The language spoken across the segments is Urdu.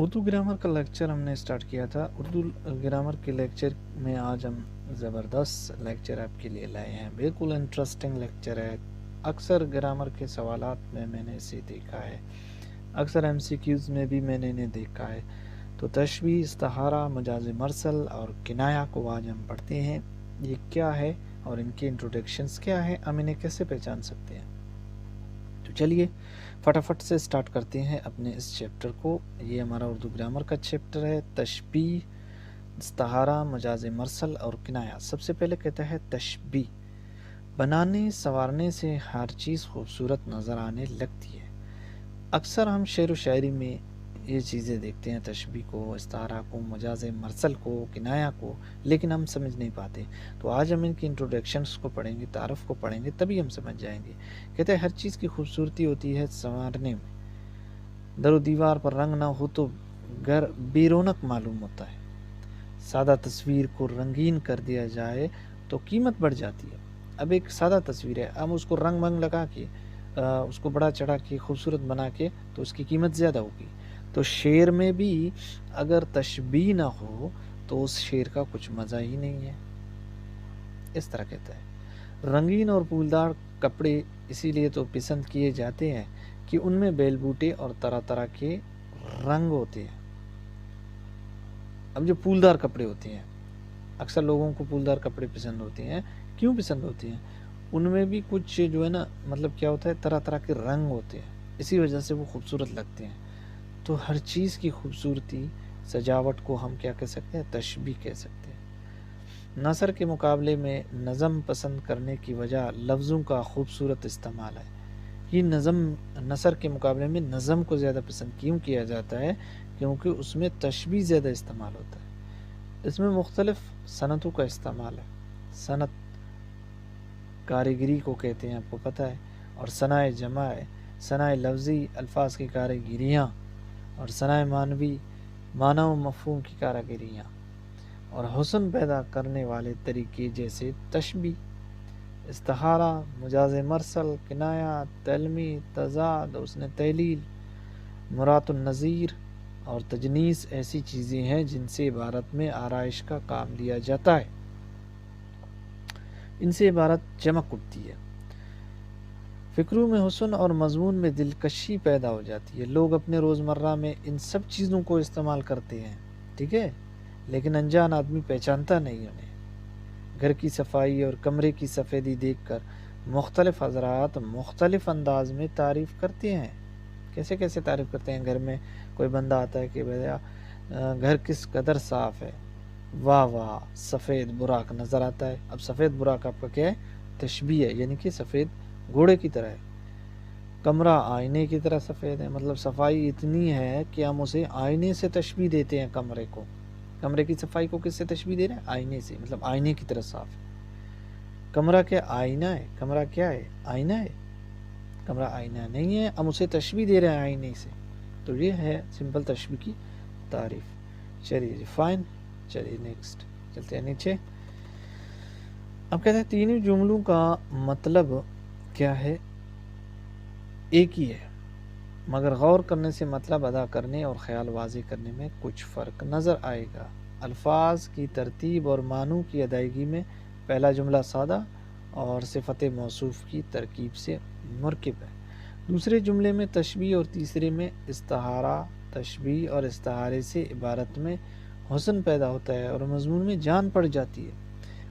اردو گرامر کا لیکچر ہم نے اسٹارٹ کیا تھا۔ اردو گرامر کے لیکچر میں آج ہم زبردست لیکچر آپ کے لیے لائے ہیں، بالکل انٹرسٹنگ لیکچر ہے۔ اکثر گرامر کے سوالات میں نے اسے دیکھا ہے، اکثر ایم سی کیوز میں بھی میں نے انہیں دیکھا ہے۔ تو تشبیہ، استعارہ، مجاز مرسل اور کنایہ کو آج ہم پڑھتے ہیں، یہ کیا ہے اور ان کے انٹروڈکشنز کیا ہے، ہم انہیں کیسے پہچان سکتے ہیں۔ تو چلیے فٹافٹ سے سٹارٹ کرتے ہیں اپنے اس چیپٹر کو۔ یہ ہمارا اردو گرامر کا چیپٹر ہے، تشبیہ، استعارہ، مجاز مرسل اور کنایہ۔ سب سے پہلے کہتا ہے تشبیہ، بنانے سنوارنے سے ہر چیز خوبصورت نظر آنے لگتی ہے۔ اکثر ہم شعر و شاعری میں یہ چیزیں دیکھتے ہیں، تشبیہ کو، استعارہ کو، مجاز مرسل کو، کنایہ کو، لیکن ہم سمجھ نہیں پاتے۔ تو آج ہم ان کی انٹروڈکشنز کو پڑھیں گے، تعارف کو پڑھیں گے، تبھی ہم سمجھ جائیں گے۔ کہتے ہیں ہر چیز کی خوبصورتی ہوتی ہے سنوارنے میں، در و دیوار پر رنگ نہ ہو تو گھر بے رونق معلوم ہوتا ہے، سادہ تصویر کو رنگین کر دیا جائے تو قیمت بڑھ جاتی ہے۔ اب ایک سادہ تصویر ہے، ہم اس کو رنگ منگ لگا کے، اس کو بڑا چڑھا کے، خوبصورت بنا کے، تو اس کی قیمت زیادہ ہوگی۔ تو شعر میں بھی اگر تشبیہ نہ ہو تو اس شعر کا کچھ مزہ ہی نہیں ہے، اس طرح کہتا ہے۔ رنگین اور پھولدار کپڑے اسی لیے تو پسند کیے جاتے ہیں کہ ان میں بیل بوٹے اور طرح طرح کے رنگ ہوتے ہیں۔ اب جو پھولدار کپڑے ہوتے ہیں، اکثر لوگوں کو پھولدار کپڑے پسند ہوتے ہیں، کیوں پسند ہوتے ہیں؟ ان میں بھی کچھ جو ہے نا، مطلب کیا ہوتا ہے، طرح طرح کے رنگ ہوتے ہیں، اسی وجہ سے وہ خوبصورت لگتے ہیں۔ تو ہر چیز کی خوبصورتی، سجاوٹ کو ہم کیا کہہ سکتے ہیں؟ تشبیہ کہہ سکتے ہیں۔ نثر کے مقابلے میں نظم پسند کرنے کی وجہ لفظوں کا خوبصورت استعمال ہے۔ یہ نثر کے مقابلے میں نظم کو زیادہ پسند کیوں کیا جاتا ہے؟ کیونکہ اس میں تشبیہ زیادہ استعمال ہوتا ہے، اس میں مختلف صنعتوں کا استعمال ہے۔ صنعت کاریگری کو کہتے ہیں، آپ کو پتہ ہے، اور صنائع جمع ہے، صنائع لفظی الفاظ کی کاریگریاں، اور صنائع معنوی معنی و مفہوم کی کاریگریاں، اور حسن پیدا کرنے والے طریقے جیسے تشبیہ، استعارہ، مجاز مرسل، کنایہ، تلمی، تضاد، حسن تعلیل، مرات النظیر اور تجنیس ایسی چیزیں ہیں جن سے عبارت میں آرائش کا کام لیا جاتا ہے، ان سے عبارت چمک اٹھتی ہے، فکروں میں حسن اور مضمون میں دلکشی پیدا ہو جاتی ہے۔ لوگ اپنے روزمرہ میں ان سب چیزوں کو استعمال کرتے ہیں، ٹھیک ہے، لیکن انجان آدمی پہچانتا نہیں انہیں۔ گھر کی صفائی اور کمرے کی سفیدی دیکھ کر مختلف حضرات مختلف انداز میں تعریف کرتے ہیں۔ کیسے کیسے تعریف کرتے ہیں؟ گھر میں کوئی بندہ آتا ہے کہ بھیا گھر کس قدر صاف ہے، واہ واہ، سفید براق نظر آتا ہے۔ اب سفید براق آپ کا کیا ہے؟ تشبیہ ہے، یعنی کہ سفید گھوڑے کی طرح ہے۔ کمرہ آئینے کی طرح سفید ہے، مطلب صفائی اتنی ہے کہ ہم اسے آئینے سے تشبیہ دیتے ہیں۔ کمرے کو، کمرے کی صفائی کو کس سے تشبیہ دے رہے ہیں؟ آئینے سے، مطلب آئینے کی طرح صاف ہے۔ کمرہ کیا آئینہ ہے؟ کمرہ کیا ہے؟ آئینہ ہے؟ کمرہ آئینہ نہیں ہے، ہم اسے تشبیہ دے رہے ہیں آئینے سے۔ تو یہ ہے سمپل تشبیہ کی تعریف۔ چلیے جی، فائن، چلیے نیکسٹ چلتے ہیں نیچے۔ اب کہتے ہیں تینوں جملوں کا مطلب کیا ہے؟ ایک ہی ہے، مگر غور کرنے سے مطلب ادا کرنے اور خیال واضح کرنے میں کچھ فرق نظر آئے گا۔ الفاظ کی ترتیب اور معنوں کی ادائیگی میں پہلا جملہ سادہ اور صفت موصوف کی ترکیب سے مرکب ہے، دوسرے جملے میں تشبیہ اور تیسرے میں استعارہ۔ تشبیہ اور استعارے سے عبارت میں حسن پیدا ہوتا ہے اور مضمون میں جان پڑ جاتی ہے۔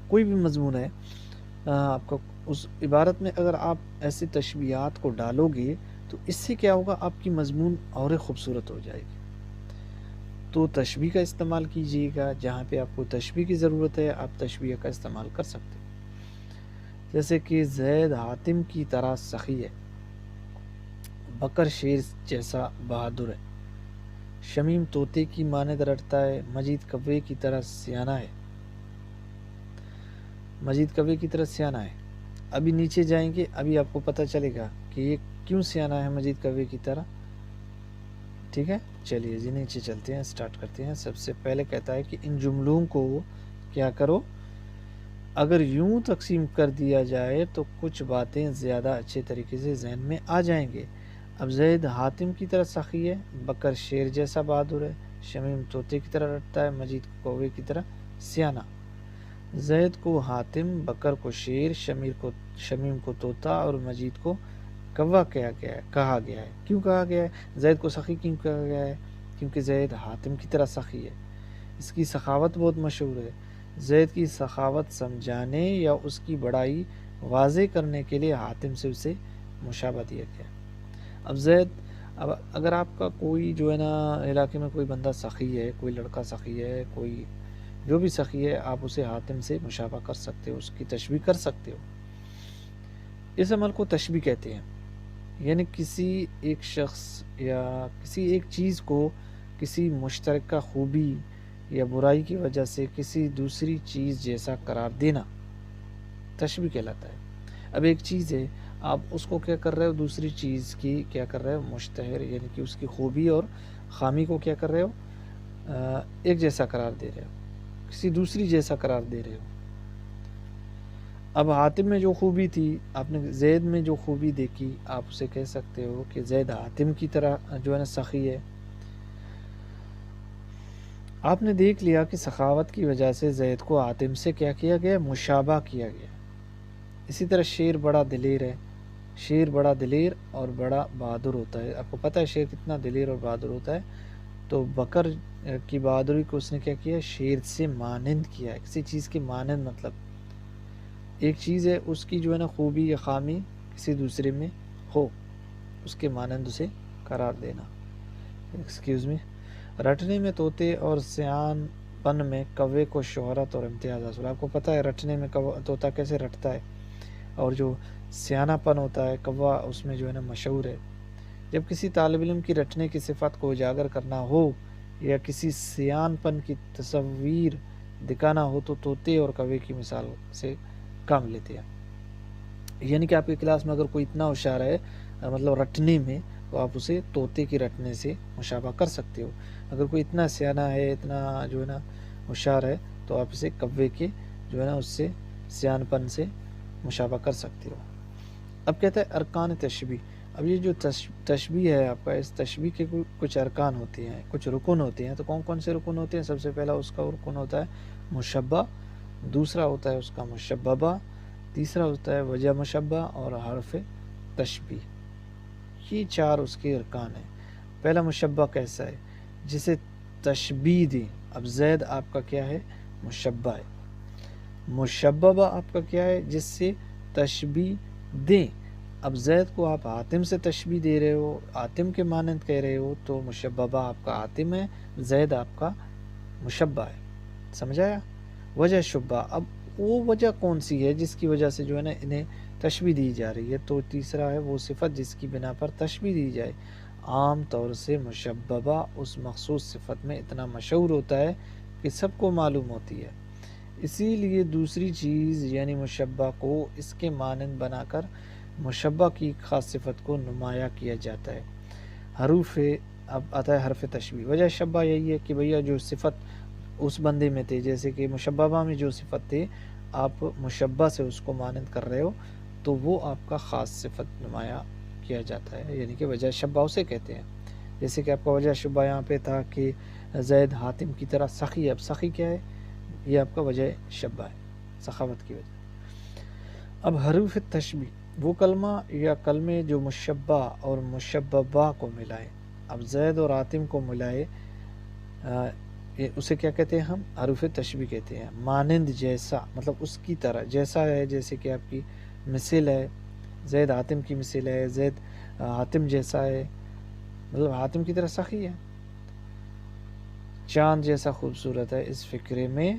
کوئی بھی مضمون ہے آپ کو، اس عبارت میں اگر آپ ایسے تشبیہات کو ڈالو گے تو اس سے کیا ہوگا؟ آپ کی مضمون اور خوبصورت ہو جائے گی۔ تو تشبیہ کا استعمال کیجیے گا، جہاں پہ آپ کو تشبیہ کی ضرورت ہے آپ تشبیہ کا استعمال کر سکتے ہیں۔ جیسے کہ زید حاتم کی طرح سخی ہے، بکر شیر جیسا بہادر ہے، شمیم طوطے کی مانند رٹتا ہے، مجید کوے کی طرح سیانہ ہے، مجید کوے کی طرح سیانہ ہے۔ ابھی نیچے جائیں گے، ابھی آپ کو پتہ چلے گا کہ یہ کیوں سیانہ ہے مجید کوے کی طرح، ٹھیک ہے۔ چلیے جی نیچے چلتے ہیں، سٹارٹ کرتے ہیں۔ سب سے پہلے کہتا ہے کہ ان جملوں کو کیا کرو؟ اگر یوں تقسیم کر دیا جائے تو کچھ باتیں زیادہ اچھے طریقے سے ذہن میں آ جائیں گے۔ اب زید حاتم کی طرح سخی ہے، بکر شیر جیسا بہادر ہے، شمیم طوطے کی طرح رٹتا ہے، مجید کو کوے کی طرح سیانہ۔ زید کو حاتم، بکر کو شیر، شمیم کو طوطا اور مجید کو کوا کہا گیا ہے۔ کیوں کہا گیا ہے؟ زید کو سخی کیوں کہا گیا ہے؟ کیونکہ زید حاتم کی طرح سخی ہے، اس کی سخاوت بہت مشہور ہے۔ زید کی سخاوت سمجھانے یا اس کی بڑائی واضح کرنے کے لیے حاتم سے اسے مشابہ دیا گیا۔ اب زید، اگر آپ کا کوئی جو ہے نا علاقے میں کوئی بندہ سخی ہے، کوئی لڑکا سخی ہے، کوئی جو بھی سخی ہے، آپ اسے حاتم سے مشابہ کر سکتے ہو، اس کی تشبیہ کر سکتے ہو۔ اس عمل کو تشبیہ کہتے ہیں، یعنی کسی ایک شخص یا کسی ایک چیز کو کسی مشترکہ خوبی یا برائی کی وجہ سے کسی دوسری چیز جیسا قرار دینا تشبیہ کہلاتا ہے۔ اب ایک چیز ہے، آپ اس کو کیا کر رہے ہو، دوسری چیز کی کیا کر رہے ہو، مشتہر، یعنی کہ اس کی خوبی اور خامی کو کیا کر رہے ہو، ایک جیسا قرار دے رہے ہو، کسی دوسری جیسا قرار دے رہے ہو۔ اب حاتم میں جو خوبی تھی، آپ نے زید میں جو خوبی دیکھی، آپ اسے کہہ سکتے ہو کہ زید حاتم کی طرح جو ہے نا سخی ہے۔ آپ نے دیکھ لیا کہ سخاوت کی وجہ سے زید کو حاتم سے کیا کیا گیا، مشابہ کیا گیا۔ اسی طرح شیر بڑا دلیر ہے، شیر بڑا دلیر اور بڑا بہادر ہوتا ہے۔ آپ کو پتہ ہے شیر کتنا دلیر اور بہادر ہوتا ہے، تو بکر کی بہادری کو اس نے کیا کیا، شیر سے مانند کیا ہے۔ کسی چیز کے مانند مطلب ایک چیز ہے، اس کی جو ہے نا خوبی یا خامی کسی دوسرے میں ہو، اس کے مانند اسے قرار دینا۔ Excuse me. رٹنے میں طوطے اور سیان پن میں کوے کو شہرت اور امتیاز حاصل۔ آپ کو پتہ ہے رٹنے میں طوطا کیسے رٹتا ہے، اور جو سیانہ پن ہوتا ہے کوا اس میں جو ہے نا مشہور ہے۔ جب کسی طالب علم کی رٹنے کی صفت کو اجاگر کرنا ہو یا کسی سیان پن کی تصویر دکھانا ہو تو طوطے اور کوے کی مثال سے کام لیتے ہیں۔ یعنی کہ آپ کی کلاس میں اگر کوئی اتنا ہوشیار ہے مطلب رٹنے میں، تو آپ اسے طوطے کی رٹنے سے مشابہ کر سکتے ہو۔ اگر کوئی اتنا سیانہ ہے، اتنا جو ہے نا ہوشیار ہے، تو آپ اسے کوے کے جو ہے نا اس سے سیان پن سے مشابہ کر سکتے ہو۔ اب کہتا ہے ارکان تشبیہ۔ اب یہ جو تشبیہ ہے آپ کا، اس تشبیہ کے کچھ ارکان ہوتے ہیں، کچھ رکن ہوتے ہیں۔ تو کون کون سے رکن ہوتے ہیں؟ سب سے پہلا اس کا رکن ہوتا ہے مشبہ، دوسرا ہوتا ہے اس کا مشببہ، تیسرا ہوتا ہے وجہ مشبہ اور حرف تشبیہ۔ یہ چار اس کے ارکان ہیں۔ پہلا مشبہ کیسا ہے؟ جسے تشبیہ دیں۔ اب زید آپ کا کیا ہے؟ مشبہ ہے۔ مشببہ آپ کا کیا ہے؟ جس سے تشبیہ دیں۔ اب زید کو آپ حاتم سے تشبیہ دے رہے ہو، حاتم کے مانند کہہ رہے ہو، تو مشببہ آپ کا حاتم ہے، زید آپ کا مشبہ ہے۔ سمجھایا؟ وجہ شبہ، اب وہ وجہ کون سی ہے جس کی وجہ سے جو ہے نا انہیں تشبیہ دی جا رہی ہے؟ تو تیسرا ہے وہ صفت جس کی بنا پر تشبیہ دی جائے۔ عام طور سے مشببہ اس مخصوص صفت میں اتنا مشہور ہوتا ہے کہ سب کو معلوم ہوتی ہے، اسی لیے دوسری چیز یعنی مشبہ کو اس کے مانند بنا کر مشبہ کی خاص صفت کو نمایاں کیا جاتا ہے۔ حروف، اب آتا ہے حرف تشبیہ۔ وجہ شبہ یہی ہے کہ بھیا جو صفت اس بندے میں تھے، جیسے کہ مشببہ میں جو صفت تھے، آپ مشبہ سے اس کو مانند کر رہے ہو، تو وہ آپ کا خاص صفت نمایاں کیا جاتا ہے، یعنی کہ وجہ شبہ اسے کہتے ہیں۔ جیسے کہ آپ کا وجہ شبہ یہاں پہ تھا کہ زید حاتم کی طرح سخی ہے۔ اب سخی کیا ہے؟ یہ آپ کا وجہ شبہ ہے، سخاوت کی وجہ۔ اب حروف تشبیہ، وہ کلمہ یا کلمے جو مشبہ اور مشببہ کو ملائے۔ اب زید اور حاتم کو ملائے، اسے کیا کہتے ہیں ہم؟ حروف تشبیہ کہتے ہیں۔ مانند جیسا، مطلب اس کی طرح، جیسا ہے، جیسے کہ آپ کی مثل ہے، زید حاتم کی مثل ہے، زید حاتم جیسا ہے، مطلب حاتم کی طرح سخی ہے۔ چاند جیسا خوبصورت ہے، اس فقرے میں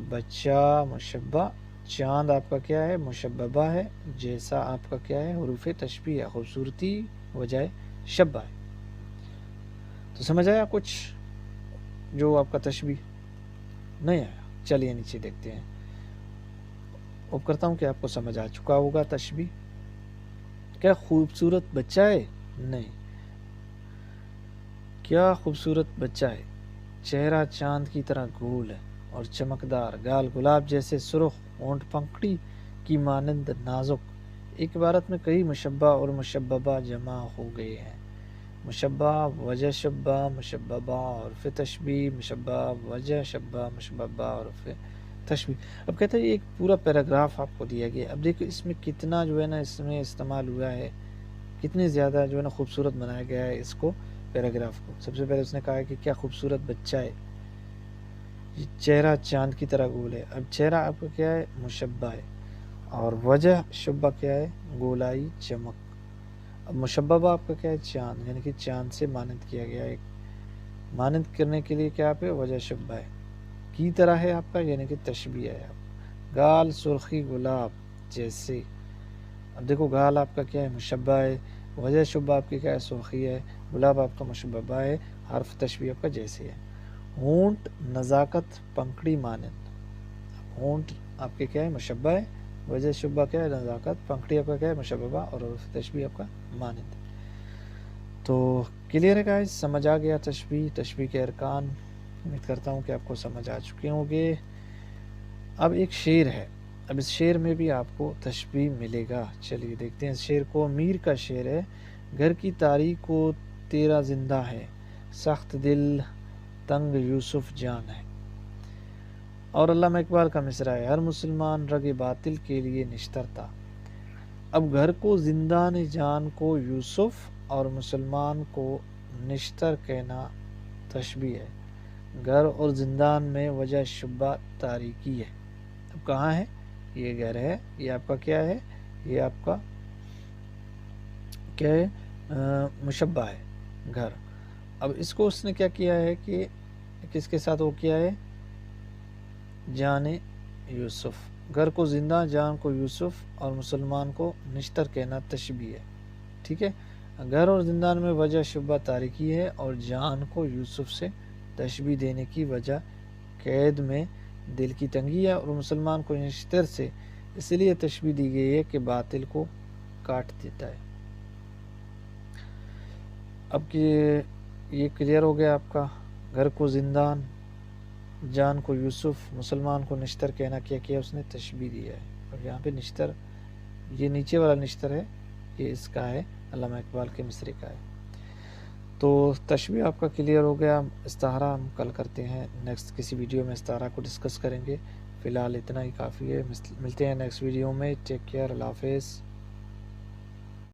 بچہ مشبہ، چاند آپ کا کیا ہے؟ مشببہ ہے، جیسا آپ کا کیا ہے؟ حروف تشبیہ ہے، خوبصورتی وجہ شبہ ہے۔ تو سمجھ آیا کچھ جو آپ کا تشبیہ؟ نہیں آیا؟ چلیے نیچے دیکھتے ہیں۔ اب کرتا ہوں کہ آپ کو سمجھ آ چکا ہوگا تشبیہ۔ کیا خوبصورت بچہ ہے؟ نہیں۔ کیا خوبصورت بچہ ہے؟ چہرہ چاند کی طرح گول ہے اور چمکدار، گال گلاب جیسے سرخ، ہونٹ پنکھڑی کی مانند نازک، ایک عبارت میں کئی مشبہ اور مشببہ جمع ہو گئے ہیں. مشبہ وجہ شبہ مشببہ اور پھر تشبیہ مشبہ وجہ شبہ مشببہ اور پھر تشبیہ. اب کہتے ہیں ایک پورا پیراگراف آپ کو دیا گیا. اب دیکھو اس میں کتنا جو ہے نا اس میں استعمال ہوا ہے, کتنی زیادہ جو ہے نا خوبصورت بنایا گیا ہے اس کو پیراگراف کو. سب سے پہلے اس نے کہا ہے کہ کیا خوبصورت بچہ ہے, یہ چہرہ چاند کی طرح گول ہے. اب چہرہ آپ کا کیا ہے, مشبہ ہے, اور وجہ شبہ کیا ہے, گولائی چمک. اب مشببہ آپ کا کیا ہے, چاند, یعنی کہ چاند سے مانند کیا گیا ہے. مانند کرنے کے لیے کیا آپ ہے, وجہ شبہ ہے. کی طرح ہے آپ کا, یعنی کہ تشبیہ ہے. گال سرخی گلاب جیسے. اب دیکھو گال آپ کا کیا ہے, مشبہ ہے, وجہ شبہ آپ کی کیا ہے, سرخی ہے, گلاب آپ کا مشبہ ہے, حرف تشبیہ آپ کا جیسے ہے. ہونٹ نزاکت پنکھڑی مانند. ہونٹ آپ کے کیا ہے, مشبہ ہے, وجہ شبہ کیا ہے, نزاکت, پنکھڑی آپ کا کیا ہے, مشبہ, اور حرف تشبیہ آپ کا مانند. تو کلیئر ہے گائز, سمجھ آ گیا تشبیہ کے ارکان. امید کرتا ہوں کہ آپ کو سمجھ آ چکے ہوں گے. اب ایک شعر ہے, اب اس شعر میں بھی آپ کو تشبیہ ملے گا. چلیے دیکھتے ہیں اس شعر کو. میر کا شعر ہے. گھر کی تاریخ کو تیرا زندہ ہے, سخت دل تنگ یوسف جان ہے. اور علامہ اقبال کا مصرع ہے. ہر مسلمان رگ باطل کے لیے نشتر تھا. اب گھر کو زندان جان کو یوسف اور مسلمان کو نشتر کہنا تشبیہ ہے. گھر اور زندان میں وجہ شبہ تاریکی ہے. اب کہاں ہے, یہ گھر ہے, یہ آپ کا کیا ہے, یہ آپ کا کیا ہے, مشبہ ہے, گھر. اب اس کو اس نے کیا کیا ہے کہ کس کے ساتھ وہ کیا ہے, جان یوسف. گھر کو زندہ, جان کو یوسف, اور مسلمان کو نشتر کہنا تشبیہ ہے. ٹھیک ہے. گھر اور زندان میں وجہ شبہ تاریکی ہے, اور جان کو یوسف سے تشبیہ دینے کی وجہ قید میں دل کی تنگی ہے, اور مسلمان کو نشتر سے اس لیے تشبیہ دی گئی ہے کہ باطل کو کاٹ دیتا ہے. اب کہ یہ کلیئر ہو گیا آپ کا. گھر کو زندان, جان کو یوسف, مسلمان کو نشتر کہنا کیا کیا اس نے تشبیہ دیا ہے. اور یہاں پہ نشتر, یہ نیچے والا نشتر ہے, یہ اس کا ہے, علامہ اقبال کے مصرے کا ہے. تو تشبیہ آپ کا کلیئر ہو گیا. استعارہ ہم کل کرتے ہیں, نیکسٹ کسی ویڈیو میں استعارہ کو ڈسکس کریں گے. فی الحال اتنا ہی کافی ہے. ملتے ہیں نیکسٹ ویڈیو میں. ٹیک کیئر, اللہ حافظ.